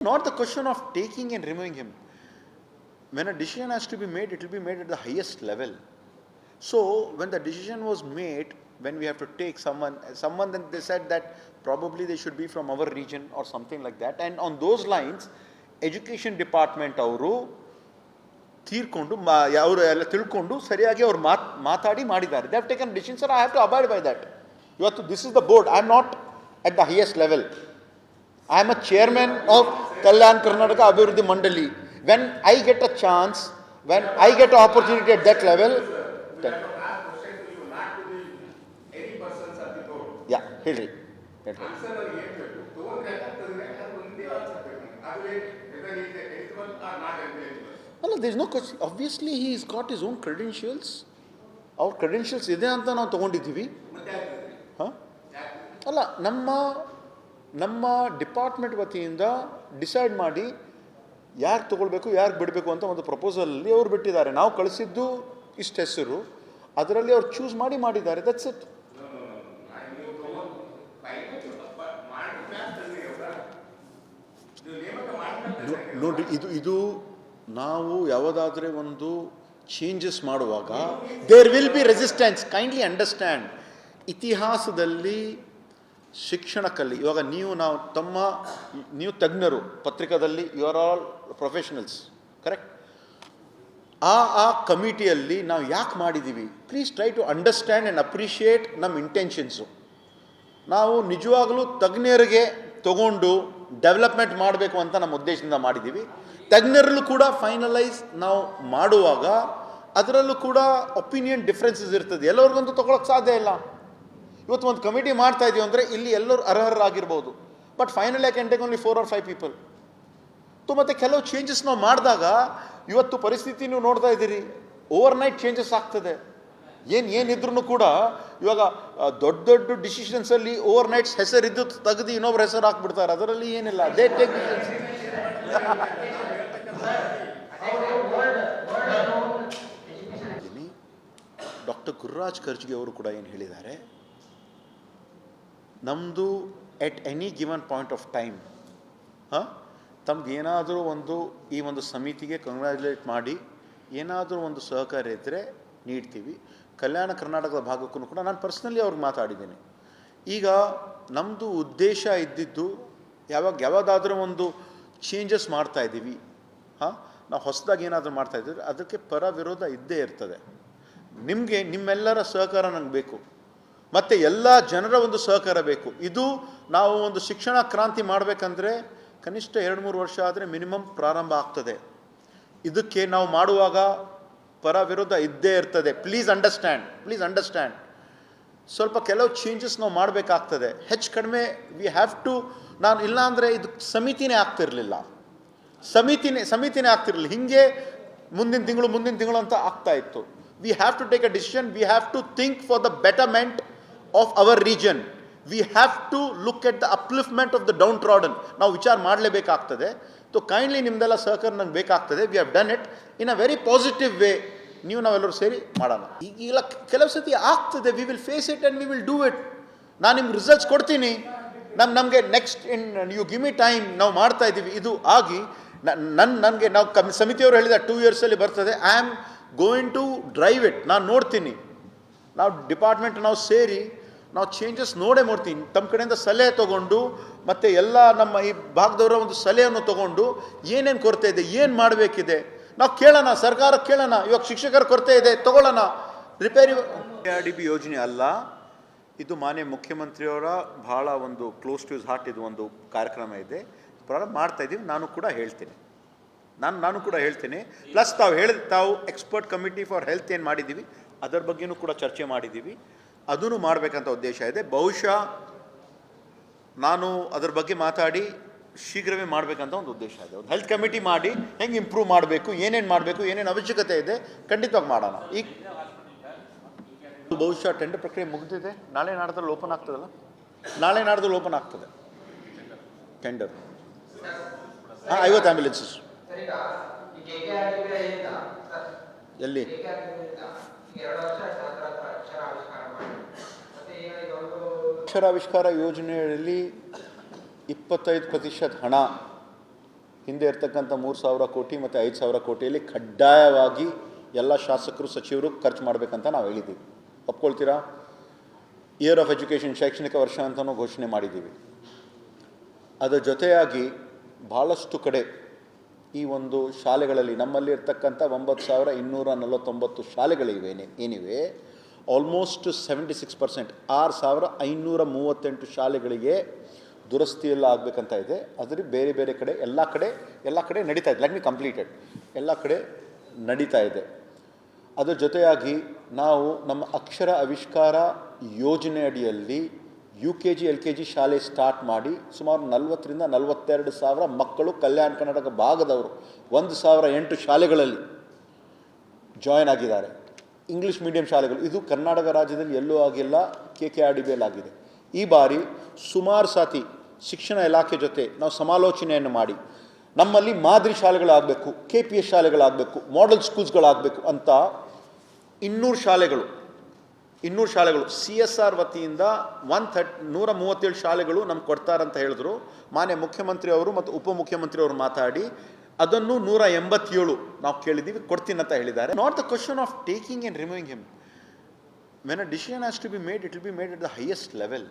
Not the question of taking and removing him. When a decision has to be made, it will be made at the highest level. So when the decision was made, when we have to take someone, then they said that probably they should be from our region or something like that. And on those lines, education department ಅವರು ತೀರ್ಕೊಂಡು ಅವರು ಎಲ್ಲ ತಿಳ್ಕೊಂಡು ಸರಿಯಾಗಿ ಅವರು ಮಾತಾಡಿ ಮಾಡಿದ್ದಾರೆ. They have taken decision, sir, I have to abide by that. ಇವತ್ತು this is the board. I am not at the highest level. I am a chairman of Kalyan Karnataka Abhiruddhi Mandali. When I get a chance, when I get an opportunity at that level, then yeah, ಹೇಳಿ. No, there is no question. Obviously, he has got his own credentials. Our credentials ಇದೆ ಅಂತ ನಾವು ತಗೊಂಡಿದ್ದೀವಿ. ಅಲ್ಲ, ನಮ್ಮ department ವತಿಯಿಂದ decide ಮಾಡಿ ಯಾರು ತೊಗೊಳ್ಬೇಕು ಯಾರು ಬಿಡಬೇಕು ಅಂತ ಒಂದು ಪ್ರಪೋಸಲಲ್ಲಿ ಅವ್ರು ಬಿಟ್ಟಿದ್ದಾರೆ. ನಾವು ಕಳಿಸಿದ್ದು ಇಷ್ಟು ಹೆಸರು, ಅದರಲ್ಲಿ ಅವ್ರು ಚೂಸ್ ಮಾಡಿದ್ದಾರೆ. That's it. ನೋಡಿ, ಇದು ನಾವು ಯಾವುದಾದ್ರೆ ಒಂದು ಚೇಂಜಸ್ ಮಾಡುವಾಗ there will be resistance. Kindly understand. ಇತಿಹಾಸದಲ್ಲಿ ಶಿಕ್ಷಣಕ್ಕಲ್ಲಿ ಇವಾಗ ನೀವು ತಜ್ಞರು, ಪತ್ರಿಕಾದಲ್ಲಿ you are all professionals, correct? ಆ ಕಮಿಟಿಯಲ್ಲಿ ನಾವು ಯಾಕೆ ಮಾಡಿದ್ದೀವಿ? Please try to understand and appreciate ನಮ್ಮ ಇಂಟೆನ್ಷನ್ಸು. ನಾವು ನಿಜವಾಗಲೂ ತಜ್ಞರಿಗೆ ತಗೊಂಡು ಡೆವಲಪ್ಮೆಂಟ್ ಮಾಡಬೇಕು ಅಂತ ನಮ್ಮ ಉದ್ದೇಶದಿಂದ ಮಾಡಿದ್ದೀವಿ. ತಜ್ಞರಲ್ಲೂ ಕೂಡ ಫೈನಲೈಸ್ ನಾವು ಮಾಡುವಾಗ ಅದರಲ್ಲೂ ಕೂಡ ಒಪಿನಿಯನ್ ಡಿಫ್ರೆನ್ಸಸ್ ಇರ್ತದೆ. ಎಲ್ಲರಿಗಂತೂ ತೊಗೊಳಕ್ಕೆ ಸಾಧ್ಯ ಇಲ್ಲ. ಇವತ್ತು ಒಂದು ಕಮಿಟಿ ಮಾಡ್ತಾ ಇದೀವಿ ಅಂದರೆ ಇಲ್ಲಿ ಎಲ್ಲರೂ ಅರ್ಹರಾಗಿರ್ಬೋದು, but finally I can take only 4 or 5 people. ಮತ್ತು ಕೆಲವು ಚೇಂಜಸ್ ನಾವು ಮಾಡಿದಾಗ ಇವತ್ತು ಪರಿಸ್ಥಿತಿ ನೀವು ನೋಡ್ತಾ ಇದ್ದೀರಿ, ಓವರ್ನೈಟ್ ಚೇಂಜಸ್ ಆಗ್ತದೆ. ಏನಿದ್ರೂ ಕೂಡ ಇವಾಗ ದೊಡ್ಡ ಡಿಸಿಷನ್ಸಲ್ಲಿ ಓವರ್ನೈಟ್ಸ್ ಹೆಸರಿದ್ದು ತೆಗೆದು ಇನ್ನೊಬ್ರು ಹೆಸರು ಹಾಕ್ಬಿಡ್ತಾರೆ. ಅದರಲ್ಲಿ ಏನಿಲ್ಲ. They take doctor Gururaj Karajagi ಅವರು ಕೂಡ ಏನು ಹೇಳಿದ್ದಾರೆ, ನಮ್ಮದು at any given point of time ತಮ್ಗೇನಾದರೂ ಈ ಒಂದು ಸಮಿತಿಗೆ ಕಂಗ್ರ್ಯಾಚುಲೇಟ್ ಮಾಡಿ ಏನಾದರೂ ಒಂದು ಸಹಕಾರ ಇದ್ದರೆ ನೀಡ್ತೀವಿ. ಕಲ್ಯಾಣ ಕರ್ನಾಟಕದ ಭಾಗಕ್ಕೂ ಕೂಡ ನಾನು ಪರ್ಸ್ನಲಿ ಅವ್ರಿಗೆ ಮಾತಾಡಿದ್ದೀನಿ. ಈಗ ನಮ್ಮದು ಉದ್ದೇಶ ಇದ್ದಿದ್ದು ಯಾವುದಾದ್ರೂ ಒಂದು ಚೇಂಜಸ್ ಮಾಡ್ತಾಯಿದ್ದೀವಿ, ನಾವು ಹೊಸದಾಗಿ ಏನಾದರೂ ಮಾಡ್ತಾಯಿದ್ದೀವಿ, ಅದಕ್ಕೆ ಪರ ವಿರೋಧ ಇದ್ದೇ ಇರ್ತದೆ. ನಿಮ್ಮೆಲ್ಲರ ಸಹಕಾರ ನನಗೆ ಬೇಕು, ಮತ್ತು ಎಲ್ಲ ಜನರ ಒಂದು ಸಹಕಾರ ಬೇಕು. ಇದು ನಾವು ಒಂದು ಶಿಕ್ಷಣ ಕ್ರಾಂತಿ ಮಾಡಬೇಕಂದ್ರೆ ಕನಿಷ್ಠ 2-3 ವರ್ಷ ಆದರೆ ಮಿನಿಮಮ್ ಪ್ರಾರಂಭ ಆಗ್ತದೆ. ಇದಕ್ಕೆ ನಾವು ಮಾಡುವಾಗ ಪರ ವಿರೋಧ ಇದ್ದೇ ಇರ್ತದೆ. Please understand. ಸ್ವಲ್ಪ ಕೆಲವು ಚೇಂಜಸ್ ನಾವು ಮಾಡಬೇಕಾಗ್ತದೆ. ಹೆಚ್ಚು ಕಡಿಮೆ ವಿ ಹ್ಯಾವ್ ಟು. ನಾನು ಇಲ್ಲ ಅಂದರೆ ಇದು ಸಮಿತಿನೇ ಆಗ್ತಿರಲಿಲ್ಲ. ಹಿಂಗೆ ಮುಂದಿನ ತಿಂಗಳು ಅಂತ ಆಗ್ತಾ ಇತ್ತು. We have to take a decision. We have to think for the betterment of our region. We have to look at the upliftment of the downtrodden. ನಾವು ವಿಚಾರ ಮಾಡಲೇಬೇಕಾಗ್ತದೆ. ಕೈಂಡ್ಲಿ ನಿಮ್ದೆಲ್ಲ ಸಹಕಾರ ನಂಗೆ ಬೇಕಾಗ್ತದೆ. We have done it in a very positive way. ನಾವೆಲ್ಲರೂ ಸೇರಿ ಮಾಡೋಣ. ಈಗ ಕೆಲವು ಸತಿ ಆಗ್ತದೆ. We will face it and we will do it. ನಾನು ನಿಮ್ಗೆ ರಿಸಲ್ಟ್ಸ್ ಕೊಡ್ತೀನಿ. ನಮಗೆ next you give me time. ನಾವು ಮಾಡ್ತಾ ಇದ್ದೀವಿ. ಇದು ಆಗಿ ನನಗೆ ನಾವು ಸಮಿತಿಯವರು ಹೇಳಿದ 2 yearsಲ್ಲಿ ಬರ್ತದೆ. I am going to drive it. ನಾನು ನೋಡ್ತೀನಿ. ನಾವು ಡಿಪಾರ್ಟ್ಮೆಂಟ್ ನಾವು ಸೇರಿ ನಾವು ಚೇಂಜಸ್ ನೋಡ್ತೀನಿ. ತಮ್ಮ ಕಡೆಯಿಂದ ಸಲಹೆ ತೊಗೊಂಡು ಮತ್ತು ಎಲ್ಲ ನಮ್ಮ ಈ ಭಾಗದವರ ಒಂದು ಸಲಹೆಯನ್ನು ತೊಗೊಂಡು ಏನೇನು ಕೊರತೆ ಇದೆ, ಏನು ಮಾಡಬೇಕಿದೆ ನಾವು ಕೇಳೋಣ, ಸರ್ಕಾರ ಕೇಳೋಣ. ಇವಾಗ ಶಿಕ್ಷಕರ ಕೊರತೆ ಇದೆ, ತಗೊಳ್ಳೋಣ. ರಿಪೇರಿ RDB ಯೋಜನೆ ಅಲ್ಲ ಇದು. ಮಾನ್ಯ ಮುಖ್ಯಮಂತ್ರಿಯವರ ಭಾಳ ಒಂದು ಕ್ಲೋಸ್ ಟು ಹಿಸ್ ಹಾರ್ಟ್ ಇದು ಒಂದು ಕಾರ್ಯಕ್ರಮ ಇದೆ. ಪ್ರಾರಂಭ ಮಾಡ್ತಾ ಇದ್ದೀವಿ. ನಾನು ಕೂಡ ಹೇಳ್ತೀನಿ. ಪ್ಲಸ್ ತಾವು ಎಕ್ಸ್ಪರ್ಟ್ ಕಮಿಟಿ ಫಾರ್ ಹೆಲ್ತ್ ಏನು ಮಾಡಿದ್ದೀವಿ ಅದರ ಬಗ್ಗೆನೂ ಕೂಡ ಚರ್ಚೆ ಮಾಡಿದ್ದೀವಿ. ಅದನ್ನು ಮಾಡಬೇಕಂತ ಉದ್ದೇಶ ಇದೆ. ಬಹುಶಃ ನಾನು ಅದರ ಬಗ್ಗೆ ಮಾತಾಡಿ ಶೀಘ್ರವೇ ಮಾಡಬೇಕಂತ ಒಂದು ಉದ್ದೇಶ ಇದೆ. ಒಂದು ಹೆಲ್ತ್ ಕಮಿಟಿ ಮಾಡಿ ಹೆಂಗೆ ಇಂಪ್ರೂವ್ ಮಾಡಬೇಕು, ಏನೇನು ಮಾಡಬೇಕು, ಏನೇನು ಅವಶ್ಯಕತೆ ಇದೆ ಖಂಡಿತವಾಗಿ ಮಾಡೋಣ. ಈಗ ಬಹುಶಃ ಟೆಂಡರ್ ಪ್ರಕ್ರಿಯೆ ಮುಗಿದಿದೆ. ನಾಳೆ ನಾಡ್ದಲ್ಲಿ ಓಪನ್ ಆಗ್ತದಲ್ಲ. ಓಪನ್ ಆಗ್ತದೆ ಟೆಂಡರ್. 50 ಆಂಬ್ಯುಲೆನ್ಸಸ್. ಎಲ್ಲಿ ಅಕ್ಷರಾವಿಷ್ಕಾರ ಯೋಜನೆಯಲ್ಲಿ 25% ಹಣ ಹಿಂದೆ ಇರ್ತಕ್ಕಂಥ 3,000 ಕೋಟಿ ಮತ್ತು 5,000 ಕೋಟಿಯಲ್ಲಿ ಕಡ್ಡಾಯವಾಗಿ ಎಲ್ಲ ಶಾಸಕರು ಸಚಿವರು ಖರ್ಚು ಮಾಡಬೇಕಂತ ನಾವು ಹೇಳಿದ್ದೀವಿ. ಒಪ್ಕೊಳ್ತೀರಾ? ಇಯರ್ ಆಫ್ ಎಜುಕೇಷನ್, ಶೈಕ್ಷಣಿಕ ವರ್ಷ ಅಂತಲೂ ಘೋಷಣೆ ಮಾಡಿದ್ದೀವಿ. ಅದರ ಜೊತೆಯಾಗಿ ಭಾಳಷ್ಟು ಕಡೆ ಈ ಒಂದು ಶಾಲೆಗಳಲ್ಲಿ ನಮ್ಮಲ್ಲಿ ಇರ್ತಕ್ಕಂಥ 9,249 ಶಾಲೆಗಳಿವೆ ಏನಿವೆ, ಆಲ್ಮೋಸ್ಟ್ 76%, 6,538 ಶಾಲೆಗಳಿಗೆ ದುರಸ್ತಿಯೆಲ್ಲ ಆಗಬೇಕಂತ ಇದೆ. ಅದರಲ್ಲಿ ಬೇರೆ ಬೇರೆ ಕಡೆ ಎಲ್ಲ ಕಡೆ ನಡೀತಾ ಇದೆ. Let me completed. ಎಲ್ಲ ಕಡೆ ನಡೀತಾ ಇದೆ. ಅದರ ಜೊತೆಯಾಗಿ ನಾವು ನಮ್ಮ ಅಕ್ಷರ ಆವಿಷ್ಕಾರ ಯೋಜನೆ ಅಡಿಯಲ್ಲಿ UKG LKG ಶಾಲೆ ಸ್ಟಾರ್ಟ್ ಮಾಡಿ ಸುಮಾರು 40,000 ರಿಂದ 42,000 ಮಕ್ಕಳು ಕಲ್ಯಾಣ ಕರ್ನಾಟಕ ಭಾಗದವರು 1,008 ಶಾಲೆಗಳಲ್ಲಿ ಜಾಯ್ನ್ ಆಗಿದ್ದಾರೆ. ಇಂಗ್ಲೀಷ್ ಮೀಡಿಯಂ ಶಾಲೆಗಳು. ಇದು ಕರ್ನಾಟಕ ರಾಜ್ಯದಲ್ಲಿ ಎಲ್ಲೂ ಆಗಿಲ್ಲ, KKRDBಯಲ್ಲಿ ಆಗಿದೆ. ಈ ಬಾರಿ ಸುಮಾರು ಸಾತಿ ಶಿಕ್ಷಣ ಇಲಾಖೆ ಜೊತೆ ನಾವು ಸಮಾಲೋಚನೆಯನ್ನು ಮಾಡಿ ನಮ್ಮಲ್ಲಿ ಮಾದರಿ ಶಾಲೆಗಳಾಗಬೇಕು, KPS ಶಾಲೆಗಳಾಗಬೇಕು, ಮಾಡೆಲ್ ಸ್ಕೂಲ್ಸ್ಗಳಾಗಬೇಕು ಅಂತ 200 ಶಾಲೆಗಳು CSR ವತಿಯಿಂದ 137 ಶಾಲೆಗಳು ನಮ್ಗೆ ಕೊಡ್ತಾರಂತ ಹೇಳಿದ್ರು. ಮಾನ್ಯ ಮುಖ್ಯಮಂತ್ರಿ ಅವರು ಮತ್ತು ಉಪಮುಖ್ಯಮಂತ್ರಿ ಅವರು ಮಾತಾಡಿ ಅದನ್ನು 187 ನಾವು ಕೇಳಿದ್ದೀವಿ, ಕೊಡ್ತೀನಿ ಅಂತ ಹೇಳಿದ್ದಾರೆ. Not the question of taking and removing him. When a decision has to be made, it will be made at the highest level.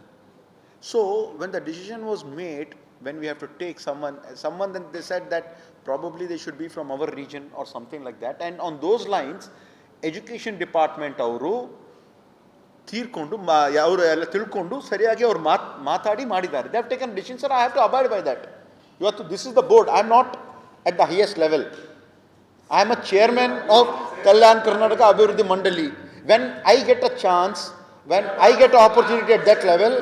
So when the decision was made, when we have to take someone, then they said that probably they should be from our region or something like that. And on those lines, education department ಅವರು ತೀರ್ಕೊಂಡು ಅವರು ಎಲ್ಲ ತಿಳ್ಕೊಂಡು ಸರಿಯಾಗಿ ಅವರು ಮಾತಾಡಿ ಮಾಡಿದ್ದಾರೆ. They have taken decision, sir, I have to abide by that. ಇವತ್ತು this is the board. I am not at the highest level. I am a chairman of Kalyan Karnataka Abhiruddhi Mandali. When I get a chance, when I get an opportunity at that level,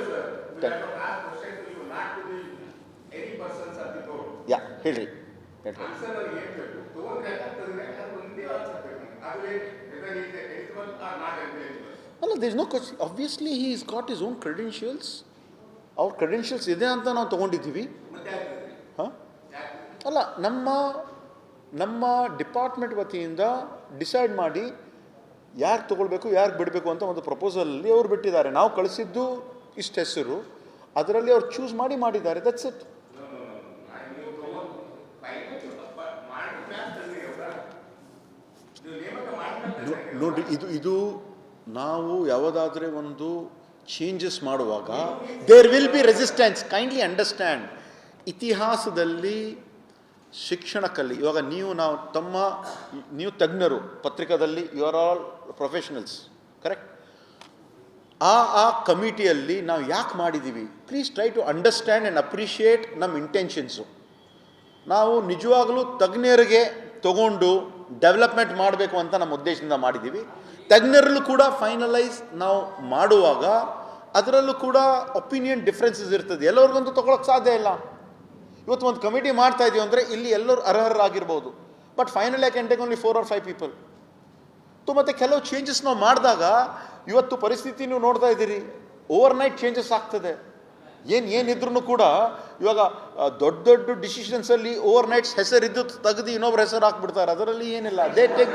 ಯಾ ಹೇಳ್ರಿ. ಅಲ್ಲ, there is no question. Obviously he is got his own credentials. ಅವ್ರ credentials ಇದೆ ಅಂತ ನಾವು ತೊಗೊಂಡಿದ್ದೀವಿ. ಹಾಂ, ಅಲ್ಲ, ನಮ್ಮ ಡಿಪಾರ್ಟ್ಮೆಂಟ್ ವತಿಯಿಂದ ಡಿಸೈಡ್ ಮಾಡಿ ಯಾರು ತೊಗೊಳ್ಬೇಕು, ಯಾರು ಬಿಡಬೇಕು ಅಂತ ಒಂದು ಪ್ರಪೋಸಲಲ್ಲಿ ಅವ್ರು ಬಿಟ್ಟಿದ್ದಾರೆ. ನಾವು ಕಳಿಸಿದ್ದು ಇಷ್ಟು ಹೆಸರು, ಅದರಲ್ಲಿ ಅವ್ರು ಚೂಸ್ ಮಾಡಿದ್ದಾರೆ. That's it. ನೋಡ್ರಿ, ಇದು ನಾವು ಯಾವುದಾದ್ರೆ ಒಂದು ಚೇಂಜಸ್ ಮಾಡುವಾಗ there will be resistance. Kindly understand. ಇತಿಹಾಸದಲ್ಲಿ ಶಿಕ್ಷಣಕ್ಕಲ್ಲಿ ಇವಾಗ ನೀವು ತಜ್ಞರು, ಪತ್ರಿಕಾದಲ್ಲಿ you are all professionals, correct? ಆ ಕಮಿಟಿಯಲ್ಲಿ ನಾವು ಯಾಕೆ ಮಾಡಿದ್ದೀವಿ? Please try to understand and appreciate ನಮ್ಮ ಇಂಟೆನ್ಷನ್ಸು. ನಾವು ನಿಜವಾಗಲೂ ತಜ್ಞರಿಗೆ ತಗೊಂಡು ಡೆವಲಪ್ಮೆಂಟ್ ಮಾಡಬೇಕು ಅಂತ ನಮ್ಮ ಉದ್ದೇಶದಿಂದ ಮಾಡಿದ್ದೀವಿ. ತಜ್ಞರಲ್ಲೂ ಕೂಡ ಫೈನಲೈಸ್ ನಾವು ಮಾಡುವಾಗ ಅದರಲ್ಲೂ ಕೂಡ ಒಪಿನಿಯನ್ ಡಿಫ್ರೆನ್ಸಸ್ ಇರ್ತದೆ. ಎಲ್ಲರಿಗಂತೂ ತೊಗೊಳಕ್ಕೆ ಸಾಧ್ಯ ಇಲ್ಲ. ಇವತ್ತು ಒಂದು ಕಮಿಟಿ ಮಾಡ್ತಾ ಇದೀವಿ ಅಂದರೆ ಇಲ್ಲಿ ಎಲ್ಲರೂ ಅರ್ಹರಾಗಿರ್ಬೋದು, but finally I can take only 4 or 5 people. ಮತ್ತು ಕೆಲವು ಚೇಂಜಸ್ ನಾವು ಮಾಡಿದಾಗ ಇವತ್ತು ಪರಿಸ್ಥಿತಿ ನೀವು ನೋಡ್ತಾ ಇದ್ದೀರಿ, ಓವರ್ನೈಟ್ ಚೇಂಜಸ್ ಆಗ್ತದೆ. ಏನಿದ್ರೂ ಕೂಡ ಇವಾಗ ದೊಡ್ಡ ಡಿಸಿಷನ್ಸಲ್ಲಿ ಓವರ್ನೈಟ್ಸ್ ಹೆಸರಿದ್ದು ತೆಗೆದು ಇನ್ನೊಬ್ರು ಹೆಸರು ಹಾಕ್ಬಿಡ್ತಾರೆ. ಅದರಲ್ಲಿ ಏನಿಲ್ಲ. ದೇ ಟೇಕ್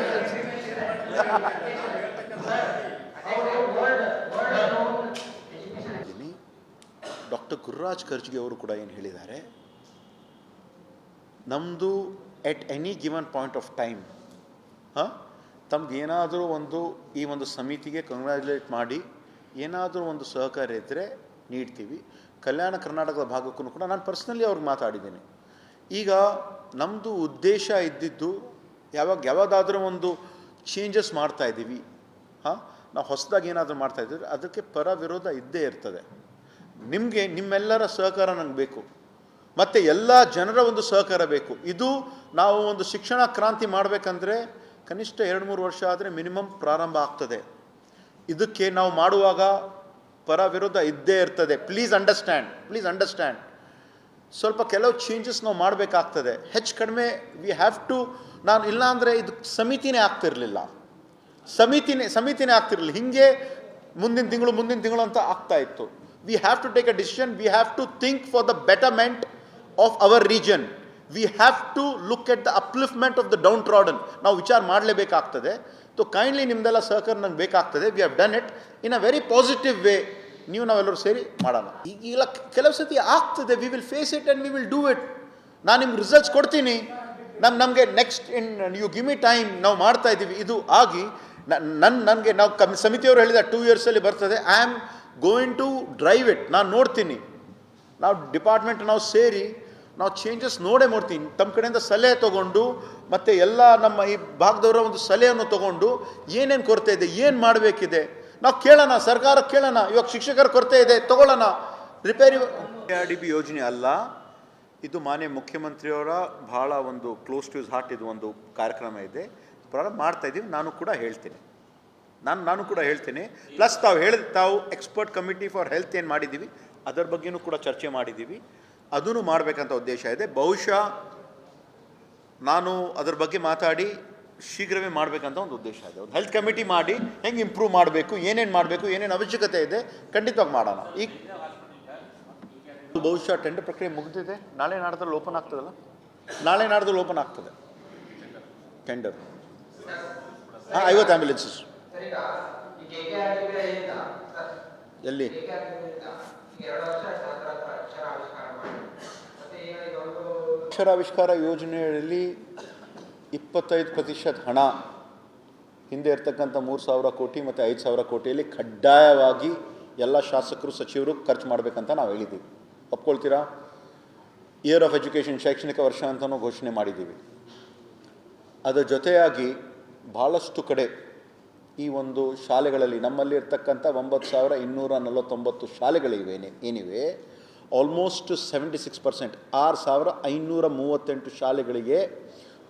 ಡಾಕ್ಟರ್ ಗುರುರಾಜ್ ಕರ್ಜ್ಗೆ ಅವರು ಕೂಡ ಏನು ಹೇಳಿದ್ದಾರೆ, ನಮ್ಮದು at any given point of time ತಮ್ಗೆ ಏನಾದರೂ ಈ ಒಂದು ಸಮಿತಿಗೆ ಕಂಗ್ರ್ಯಾಚುಲೇಟ್ ಮಾಡಿ ಏನಾದರೂ ಒಂದು ಸಹಕಾರ ಇದ್ದರೆ ನೀಡ್ತೀವಿ. ಕಲ್ಯಾಣ ಕರ್ನಾಟಕದ ಭಾಗಕ್ಕೂ ಕೂಡ ನಾನು ಪರ್ಸ್ನಲಿ ಅವ್ರಿಗೆ ಮಾತಾಡಿದ್ದೇನೆ. ಈಗ ನಮ್ಮದು ಉದ್ದೇಶ ಇದ್ದಿದ್ದು ಯಾವುದಾದ್ರೂ ಒಂದು ಚೇಂಜಸ್ ಮಾಡ್ತಾಯಿದ್ದೀವಿ, ನಾವು ಹೊಸದಾಗಿ ಏನಾದರೂ ಮಾಡ್ತಾಯಿದ್ದೀವಿ, ಅದಕ್ಕೆ ಪರ ವಿರೋಧ ಇದ್ದೇ ಇರ್ತದೆ. ನಿಮ್ಮೆಲ್ಲರ ಸಹಕಾರ ನನಗೆ ಬೇಕು, ಮತ್ತು ಎಲ್ಲ ಜನರ ಒಂದು ಸಹಕಾರ ಬೇಕು. ಇದು ನಾವು ಒಂದು ಶಿಕ್ಷಣ ಕ್ರಾಂತಿ ಮಾಡಬೇಕಂದ್ರೆ ಕನಿಷ್ಠ 2-3 ವರ್ಷ ಆದರೆ ಮಿನಿಮಮ್ ಪ್ರಾರಂಭ ಆಗ್ತದೆ. ಇದಕ್ಕೆ ನಾವು ಮಾಡುವಾಗ ಪರ ವಿರೋಧ ಇದ್ದೇ ಇರ್ತದೆ. Please understand. ಸ್ವಲ್ಪ ಕೆಲವು ಚೇಂಜಸ್ ನಾವು ಮಾಡಬೇಕಾಗ್ತದೆ. ಹೆಚ್ಚು ಕಡಿಮೆ ವಿ ಹ್ಯಾವ್ ಟು. ನಾನು ಇಲ್ಲ ಅಂದರೆ ಇದು ಸಮಿತಿನೇ ಆಗ್ತಿರಲಿಲ್ಲ. ಹಿಂಗೆ ಮುಂದಿನ ತಿಂಗಳು ಅಂತ ಆಗ್ತಾ ಇತ್ತು. We have to take a decision. We have to think for the betterment of our region. We have to look at the upliftment of the downtrodden. ನಾವು ವಿಚಾರ ಮಾಡಲೇಬೇಕಾಗ್ತದೆ. ಸೊ ಕೈಂಡ್ಲಿ ನಿಮ್ದೆಲ್ಲ ಸಹಕಾರ ನಂಗೆ ಬೇಕಾಗ್ತದೆ. We have done it in a very positive way. ನಾವೆಲ್ಲರೂ ಸೇರಿ ಮಾಡೋಣ. ಈಗೆಲ್ಲ ಕೆಲವು ಸತಿ ಆಗ್ತದೆ. We will face it and we will do it. ನಾನು ನಿಮ್ಗೆ ರಿಸಲ್ಟ್ಸ್ ಕೊಡ್ತೀನಿ. ನಮಗೆ next you give me time, ನಾವು ಮಾಡ್ತಾ ಇದ್ದೀವಿ. ಇದು ಆಗಿ ನನಗೆ ನಾವು ಸಮಿತಿಯವರು ಹೇಳಿದ 2 yearsಲ್ಲಿ ಬರ್ತದೆ. I am going to drive it. ನಾನು ನೋಡ್ತೀನಿ, ನಾವು ಡಿಪಾರ್ಟ್ಮೆಂಟ್ ನಾವು ಸೇರಿ ನಾವು ಚೇಂಜಸ್ ನೋಡೇ ಮಾಡ್ತೀನಿ. ತಮ್ಮ ಕಡೆಯಿಂದ ಸಲಹೆ ತೊಗೊಂಡು ಮತ್ತು ಎಲ್ಲ ನಮ್ಮ ಈ ಭಾಗದವರ ಒಂದು ಸಲಹೆಯನ್ನು ತೊಗೊಂಡು ಏನೇನು ಕೊರತೆ ಇದೆ, ಏನು ಮಾಡಬೇಕಿದೆ ನಾವು ಕೇಳೋಣ, ಸರ್ಕಾರ ಕೇಳೋಣ. ಇವಾಗ ಶಿಕ್ಷಕರ ಕೊರತೆ ಇದೆ, ತಗೊಳ್ಳೋಣ. ರಿಪೇರಿ KRDB ಯೋಜನೆ ಅಲ್ಲ ಇದು, ಮಾನ್ಯ ಮುಖ್ಯಮಂತ್ರಿಯವರ ಭಾಳ ಒಂದು ಕ್ಲೋಸ್ ಟು ಹಿಸ್ ಹಾರ್ಟ್ ಇದು ಒಂದು ಕಾರ್ಯಕ್ರಮ ಇದೆ, ಪ್ರಾರಂಭ ಮಾಡ್ತಾ ಇದ್ದೀವಿ. ನಾನು ಕೂಡ ಹೇಳ್ತೀನಿ. ಪ್ಲಸ್ ತಾವು ಎಕ್ಸ್ಪರ್ಟ್ ಕಮಿಟಿ ಫಾರ್ ಹೆಲ್ತ್ ಏನು ಮಾಡಿದ್ದೀವಿ ಅದರ ಬಗ್ಗೆನೂ ಕೂಡ ಚರ್ಚೆ ಮಾಡಿದ್ದೀವಿ. ಅದನ್ನು ಮಾಡಬೇಕಂತ ಉದ್ದೇಶ ಇದೆ. ಬಹುಶಃ ನಾನು ಅದರ ಬಗ್ಗೆ ಮಾತಾಡಿ ಶೀಘ್ರವೇ ಮಾಡಬೇಕಂತ ಒಂದು ಉದ್ದೇಶ ಇದೆ. ಒಂದು ಹೆಲ್ತ್ ಕಮಿಟಿ ಮಾಡಿ ಹೆಂಗೆ ಇಂಪ್ರೂವ್ ಮಾಡಬೇಕು, ಏನೇನು ಮಾಡಬೇಕು, ಏನೇನು ಅವಶ್ಯಕತೆ ಇದೆ ಖಂಡಿತವಾಗಿ ಮಾಡೋಣ. ಈಗ ಬಹುಶಃ ಟೆಂಡರ್ ಪ್ರಕ್ರಿಯೆ ಮುಗಿದಿದೆ. ನಾಳೆ ನಾಡ್ದಲ್ಲಿ ಓಪನ್ ಆಗ್ತದಲ್ಲ, ನಾಳೆ ನಾಡ್ದಲ್ಲಿ ಓಪನ್ ಆಗ್ತದೆ ಟೆಂಡರ್. 50 ಆಂಬ್ಯುಲೆನ್ಸಸ್ ಎಲ್ಲಿ ಅಕ್ಷರಾವಿಷ್ಕಾರ ಯೋಜನೆಯಲ್ಲಿ 25% ಹಣ ಹಿಂದೆ ಇರ್ತಕ್ಕಂಥ 3,000 ಕೋಟಿ ಮತ್ತು 5,000 ಕೋಟಿಯಲ್ಲಿ ಕಡ್ಡಾಯವಾಗಿ ಎಲ್ಲ ಶಾಸಕರು ಸಚಿವರು ಖರ್ಚು ಮಾಡಬೇಕಂತ ನಾವು ಹೇಳಿದ್ದೀವಿ. ಒಪ್ಕೊಳ್ತೀರಾ? ಇಯರ್ ಆಫ್ ಎಜುಕೇಷನ್, ಶೈಕ್ಷಣಿಕ ವರ್ಷ ಅಂತಲೂ ಘೋಷಣೆ ಮಾಡಿದ್ದೀವಿ. ಅದರ ಜೊತೆಯಾಗಿ ಭಾಳಷ್ಟು ಕಡೆ ಈ ಒಂದು ಶಾಲೆಗಳಲ್ಲಿ ನಮ್ಮಲ್ಲಿ ಇರ್ತಕ್ಕಂಥ 9,249 ಶಾಲೆಗಳಿವೆ ಏನಿವೆ, ಆಲ್ಮೋಸ್ಟ್ 76%, 6,538 ಶಾಲೆಗಳಿಗೆ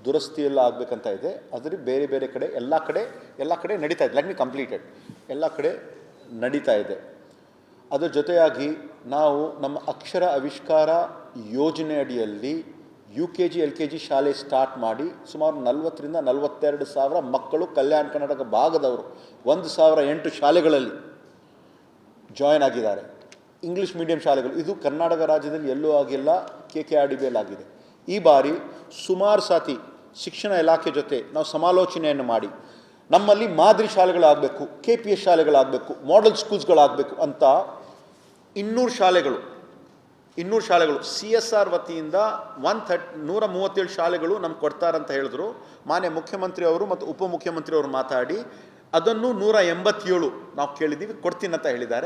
ದುರಸ್ತಿಯೆಲ್ಲ ಆಗಬೇಕಂತ ಇದೆ. ಅದರಲ್ಲಿ ಬೇರೆ ಬೇರೆ ಕಡೆ ಎಲ್ಲ ಕಡೆ ನಡೀತಾ ಇದೆ. Let me completed. ಎಲ್ಲ ಕಡೆ ನಡೀತಾ ಇದೆ. ಅದರ ಜೊತೆಯಾಗಿ ನಾವು ನಮ್ಮ ಅಕ್ಷರ ಆವಿಷ್ಕಾರ ಯೋಜನೆ ಅಡಿಯಲ್ಲಿ UKG LKG ಶಾಲೆ ಸ್ಟಾರ್ಟ್ ಮಾಡಿ ಸುಮಾರು 40,000 ರಿಂದ 42,000 ಮಕ್ಕಳು ಕಲ್ಯಾಣ ಕರ್ನಾಟಕ ಭಾಗದವರು 1,008 ಶಾಲೆಗಳಲ್ಲಿ ಜಾಯ್ನ್ ಆಗಿದ್ದಾರೆ. ಇಂಗ್ಲೀಷ್ ಮೀಡಿಯಂ ಶಾಲೆಗಳು. ಇದು ಕರ್ನಾಟಕ ರಾಜ್ಯದಲ್ಲಿ ಎಲ್ಲೂ ಆಗಿಲ್ಲ, KKRDBಯಲ್ಲಿ ಆಗಿದೆ. ಈ ಬಾರಿ ಸುಮಾರು ಸಾತಿ ಶಿಕ್ಷಣ ಇಲಾಖೆ ಜೊತೆ ನಾವು ಸಮಾಲೋಚನೆಯನ್ನು ಮಾಡಿ ನಮ್ಮಲ್ಲಿ ಮಾದರಿ ಶಾಲೆಗಳಾಗಬೇಕು, KPS ಶಾಲೆಗಳಾಗಬೇಕು, ಮಾಡೆಲ್ ಸ್ಕೂಲ್ಸ್ಗಳಾಗಬೇಕು ಅಂತ 200 ಶಾಲೆಗಳು CSR ವತಿಯಿಂದ 137 ಶಾಲೆಗಳು ನಮ್ಗೆ ಕೊಡ್ತಾರಂತ ಹೇಳಿದ್ರು. ಮಾನ್ಯ ಮುಖ್ಯಮಂತ್ರಿಯವರು ಮತ್ತು ಉಪಮುಖ್ಯಮಂತ್ರಿಯವರು ಮಾತಾಡಿ ಅದನ್ನು 187 ನಾವು ಕೇಳಿದ್ದೀವಿ, ಕೊಡ್ತೀನಂತ ಹೇಳಿದ್ದಾರೆ.